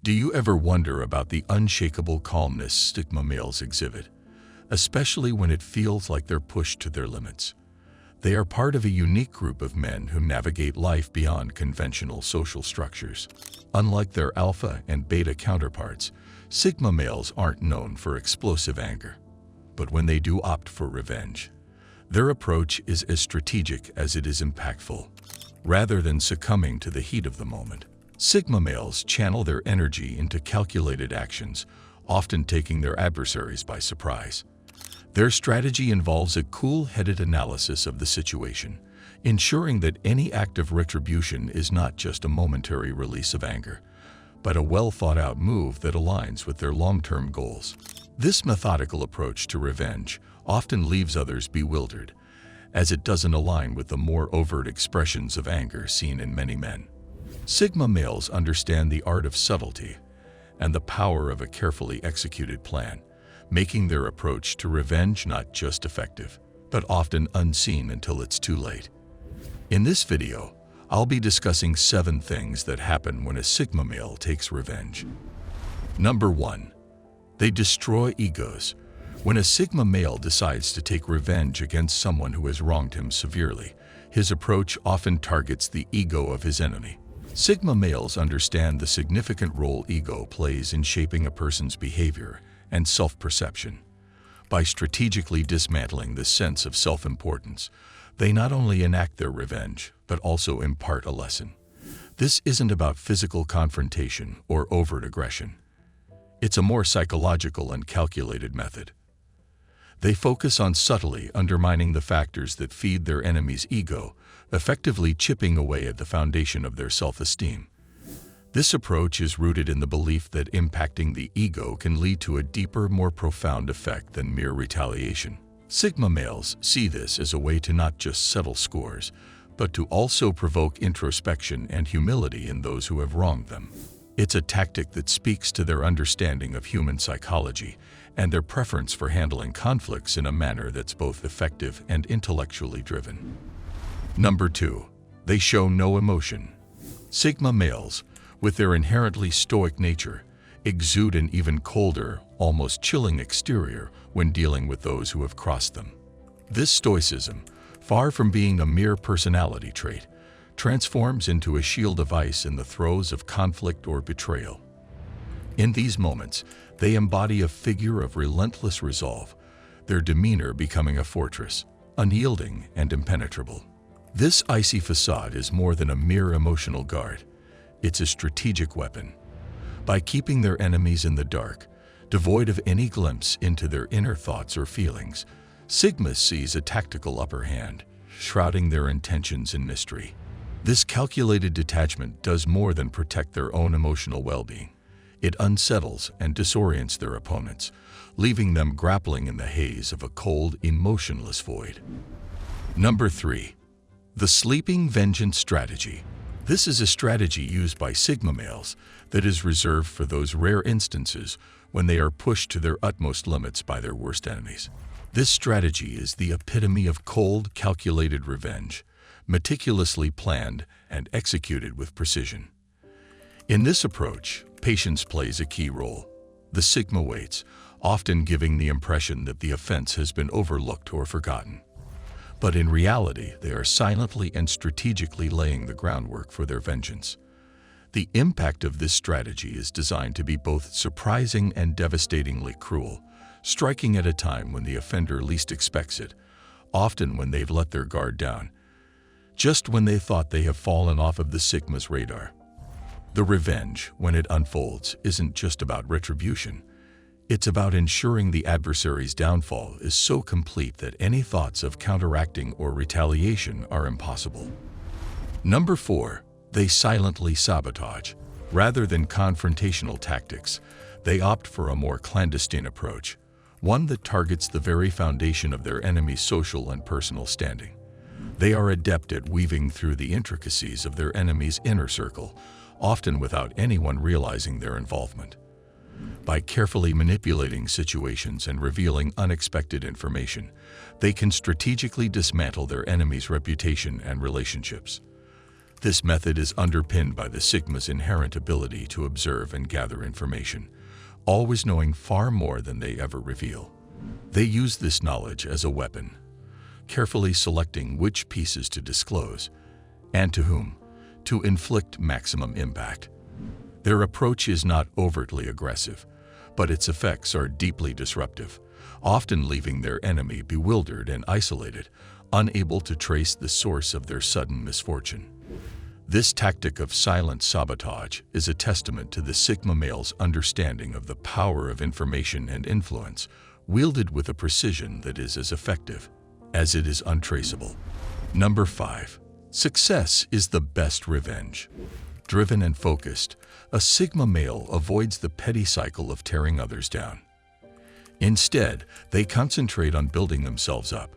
Do you ever wonder about the unshakable calmness Sigma males exhibit, especially when it feels like they're pushed to their limits? They are part of a unique group of men who navigate life beyond conventional social structures. Unlike their alpha and beta counterparts, Sigma males aren't known for explosive anger. But when they do opt for revenge, their approach is as strategic as it is impactful. Rather than succumbing to the heat of the moment, Sigma males channel their energy into calculated actions, often taking their adversaries by surprise. Their strategy involves a cool-headed analysis of the situation, ensuring that any act of retribution is not just a momentary release of anger, but a well-thought-out move that aligns with their long-term goals. This methodical approach to revenge often leaves others bewildered, as it doesn't align with the more overt expressions of anger seen in many men. Sigma males understand the art of subtlety and the power of a carefully executed plan, making their approach to revenge not just effective, but often unseen until it's too late. In this video, I'll be discussing 7 things that happen when a Sigma male takes revenge. Number 1. They destroy egos. When a Sigma male decides to take revenge against someone who has wronged him severely, his approach often targets the ego of his enemy. Sigma males understand the significant role ego plays in shaping a person's behavior and self-perception. By strategically dismantling this sense of self-importance, they not only enact their revenge, but also impart a lesson. This isn't about physical confrontation or overt aggression. It's a more psychological and calculated method. They focus on subtly undermining the factors that feed their enemy's ego, effectively chipping away at the foundation of their self-esteem. This approach is rooted in the belief that impacting the ego can lead to a deeper, more profound effect than mere retaliation. Sigma males see this as a way to not just settle scores, but to also provoke introspection and humility in those who have wronged them. It's a tactic that speaks to their understanding of human psychology and their preference for handling conflicts in a manner that's both effective and intellectually driven. Number 2. They show no emotion. Sigma males, with their inherently stoic nature, exude an even colder, almost chilling exterior when dealing with those who have crossed them. This stoicism, far from being a mere personality trait, transforms into a shield device in the throes of conflict or betrayal. In these moments, they embody a figure of relentless resolve, their demeanor becoming a fortress, unyielding and impenetrable. This icy facade is more than a mere emotional guard. It's a strategic weapon. By keeping their enemies in the dark, devoid of any glimpse into their inner thoughts or feelings, Sigma sees a tactical upper hand, shrouding their intentions in mystery. This calculated detachment does more than protect their own emotional well-being. It unsettles and disorients their opponents, leaving them grappling in the haze of a cold, emotionless void. Number 3. The sleeping vengeance strategy. This is a strategy used by Sigma males that is reserved for those rare instances when they are pushed to their utmost limits by their worst enemies. This strategy is the epitome of cold, calculated revenge, meticulously planned and executed with precision. In this approach, patience plays a key role. The Sigma waits, often giving the impression that the offense has been overlooked or forgotten. But in reality, they are silently and strategically laying the groundwork for their vengeance. The impact of this strategy is designed to be both surprising and devastatingly cruel, striking at a time when the offender least expects it, often when they've let their guard down, just when they thought they have fallen off of the Sigma's radar. The revenge, when it unfolds, isn't just about retribution. It's about ensuring the adversary's downfall is so complete that any thoughts of counteracting or retaliation are impossible. Number 4. They silently sabotage. Rather than confrontational tactics, they opt for a more clandestine approach, one that targets the very foundation of their enemy's social and personal standing. They are adept at weaving through the intricacies of their enemy's inner circle, often without anyone realizing their involvement. By carefully manipulating situations and revealing unexpected information, they can strategically dismantle their enemy's reputation and relationships. This method is underpinned by the Sigma's inherent ability to observe and gather information, always knowing far more than they ever reveal. They use this knowledge as a weapon, carefully selecting which pieces to disclose and to whom, to inflict maximum impact. Their approach is not overtly aggressive, but its effects are deeply disruptive, often leaving their enemy bewildered and isolated, unable to trace the source of their sudden misfortune. This tactic of silent sabotage is a testament to the Sigma male's understanding of the power of information and influence, wielded with a precision that is as effective as it is untraceable. Number 5. Success is the best revenge. Driven and focused, a Sigma male avoids the petty cycle of tearing others down. Instead, they concentrate on building themselves up,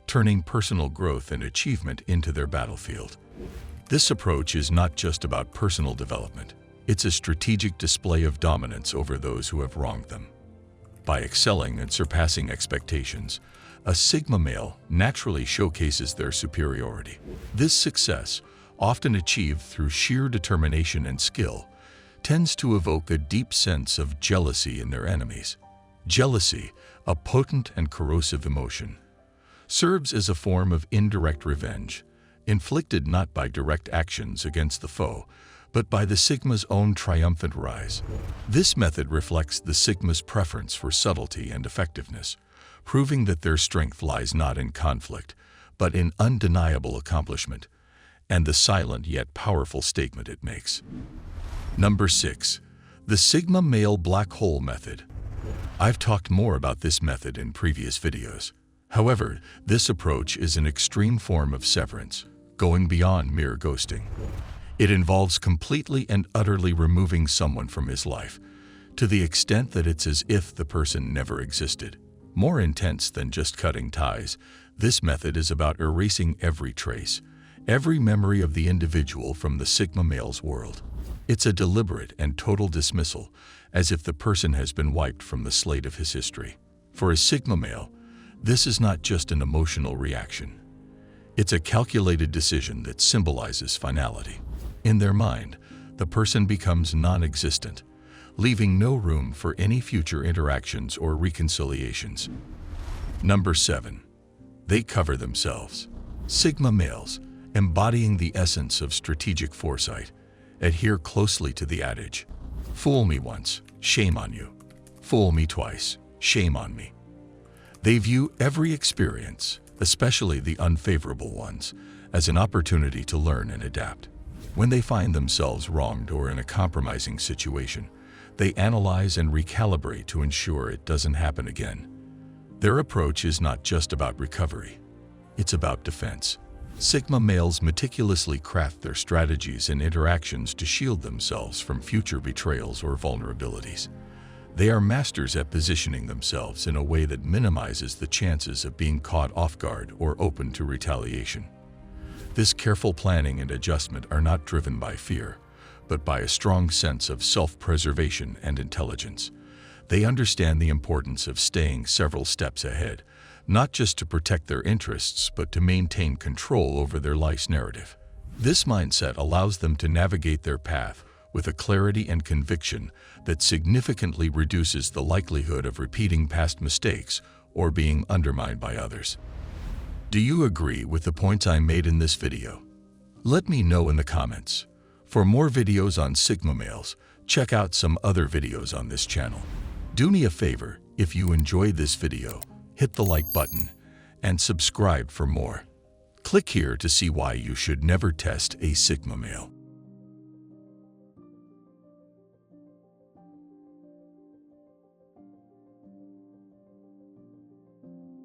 turning personal growth and achievement into their battlefield. This approach is not just about personal development. It's a strategic display of dominance over those who have wronged them. By excelling and surpassing expectations, a Sigma male naturally showcases their superiority. This success, often achieved through sheer determination and skill, tends to evoke a deep sense of jealousy in their enemies. Jealousy, a potent and corrosive emotion, serves as a form of indirect revenge, inflicted not by direct actions against the foe, but by the Sigma's own triumphant rise. This method reflects the Sigma's preference for subtlety and effectiveness, proving that their strength lies not in conflict, but in undeniable accomplishment, and the silent yet powerful statement it makes. Number 6. The Sigma male black hole method. I've talked more about this method in previous videos. However, this approach is an extreme form of severance, going beyond mere ghosting. It involves completely and utterly removing someone from his life, to the extent that it's as if the person never existed. More intense than just cutting ties, this method is about erasing every trace, every memory of the individual from the Sigma male's world. It's a deliberate and total dismissal, as if the person has been wiped from the slate of his history. For a Sigma male, this is not just an emotional reaction. It's a calculated decision that symbolizes finality. In their mind, the person becomes non-existent, leaving no room for any future interactions or reconciliations. Number 7. They cover themselves. Sigma males, embodying the essence of strategic foresight, adhere closely to the adage, "Fool me once, shame on you. Fool me twice, shame on me." They view every experience, especially the unfavorable ones, as an opportunity to learn and adapt. When they find themselves wronged or in a compromising situation, they analyze and recalibrate to ensure it doesn't happen again. Their approach is not just about recovery. It's about defense. Sigma males meticulously craft their strategies and interactions to shield themselves from future betrayals or vulnerabilities. They are masters at positioning themselves in a way that minimizes the chances of being caught off guard or open to retaliation. This careful planning and adjustment are not driven by fear, but by a strong sense of self-preservation and intelligence. They understand the importance of staying several steps ahead, not just to protect their interests, but to maintain control over their life's narrative. This mindset allows them to navigate their path with a clarity and conviction that significantly reduces the likelihood of repeating past mistakes or being undermined by others. Do you agree with the points I made in this video? Let me know in the comments. For more videos on Sigma males, check out some other videos on this channel. Do me a favor, if you enjoyed this video, hit the like button and subscribe for more. Click here to see why you should never test a Sigma male.